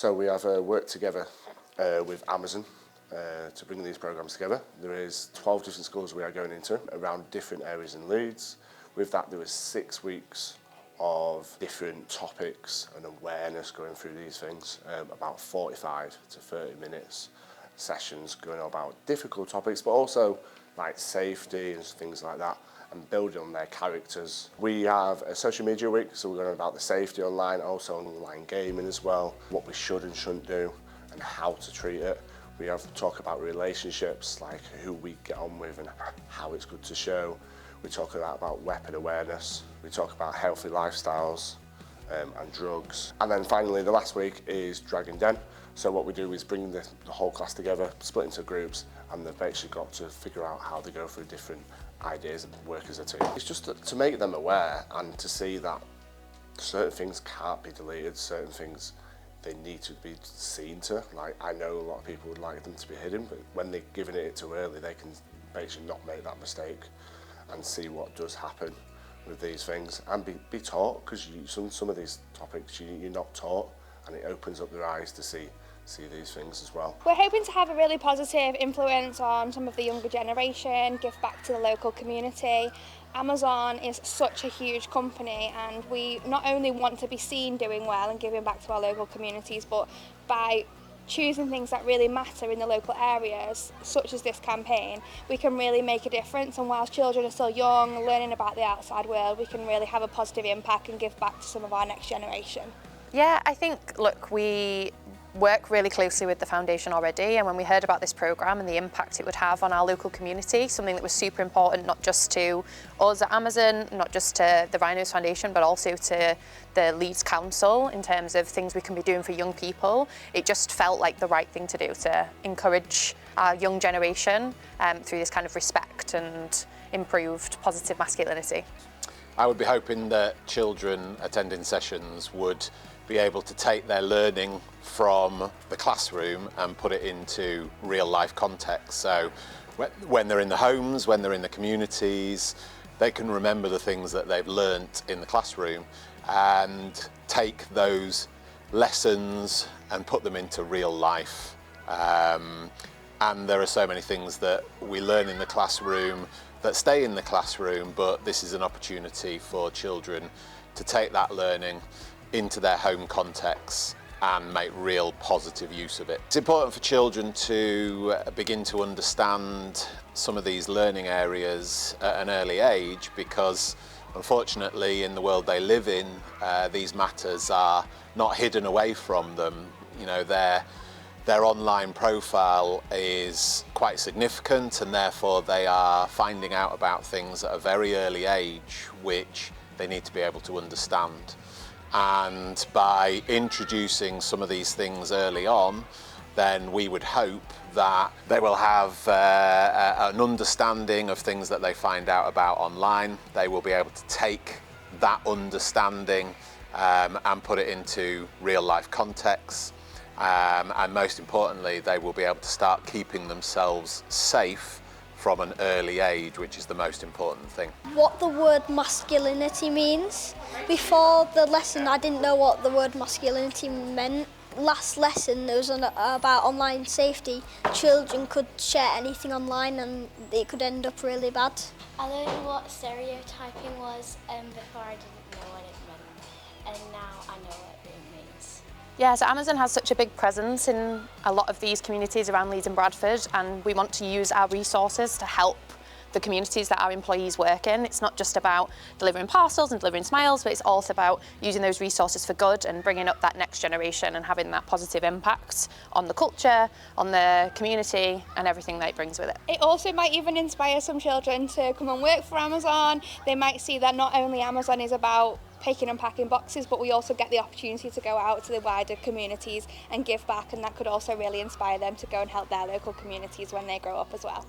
So we have worked together with Amazon to bring these programmes together. There is 12 different schools we are going into around different areas in Leeds. With that, there was 6 weeks of different topics and awareness going through these things, about 45 to 30 minutes sessions going on about difficult topics, but also like safety and things like that, and building on their characters. We have a social media week, so we're going about the safety online, also online gaming as well, what we should and shouldn't do and how to treat it. We have to talk about relationships, like who we get on with and how it's good to show. We talk about weapon awareness. We talk about healthy lifestyles and drugs. And then finally, the last week is Dragon Den. So what we do is bring the whole class together, split into groups, and they've basically got to figure out how they go through different ideas and work as a team. It's just to make them aware and to see that certain things can't be deleted, certain things they need to be seen to. Like, I know a lot of people would like them to be hidden, but when they're giving it too early, they can basically not make that mistake and see what does happen with these things and be taught, because some of these topics you're not taught, and it opens up their eyes to see these things as well. We're hoping to have a really positive influence on some of the younger generation, give back to the local community. Amazon is such a huge company, and we not only want to be seen doing well and giving back to our local communities, but by choosing things that really matter in the local areas, such as this campaign, we can really make a difference. And whilst children are still young, learning about the outside world, we can really have a positive impact and give back to some of our next generation. Yeah, I think, look, we work really closely with the foundation already, and when we heard about this programme and the impact it would have on our local community, something that was super important not just to us at Amazon, not just to the Rhinos Foundation, but also to the Leeds Council in terms of things we can be doing for young people, it just felt like the right thing to do to encourage our young generation through this kind of respect and improved positive masculinity. I would be hoping that children attending sessions would be able to take their learning from the classroom and put it into real life context. So when they're in the homes, when they're in the communities, they can remember the things that they've learnt in the classroom and take those lessons and put them into real life. And there are so many things that we learn in the classroom that stay in the classroom, but this is an opportunity for children to take that learning into their home contexts and make real positive use of it. It's important for children to begin to understand some of these learning areas at an early age, because unfortunately in the world they live in, these matters are not hidden away from them. You know, their online profile is quite significant, and therefore they are finding out about things at a very early age which they need to be able to understand. And by introducing some of these things early on, then we would hope that they will have an understanding of things that they find out about online. They will be able to take that understanding and put it into real life contexts. And most importantly, they will be able to start keeping themselves safe from an early age, which is the most important thing. What the word masculinity means. Before the lesson, I didn't know what the word masculinity meant. Last lesson, there was about online safety. Children could share anything online and it could end up really bad. I learned what stereotyping was before I didn't know what it meant, and now I know what it means. Yeah, so Amazon has such a big presence in a lot of these communities around Leeds and Bradford, and we want to use our resources to help the communities that our employees work in. It's not just about delivering parcels and delivering smiles, but it's also about using those resources for good and bringing up that next generation and having that positive impact on the culture, on the community, and everything that it brings with it. It also might even inspire some children to come and work for Amazon. They might see that not only Amazon is about picking and packing boxes, but we also get the opportunity to go out to the wider communities and give back, and that could also really inspire them to go and help their local communities when they grow up as well.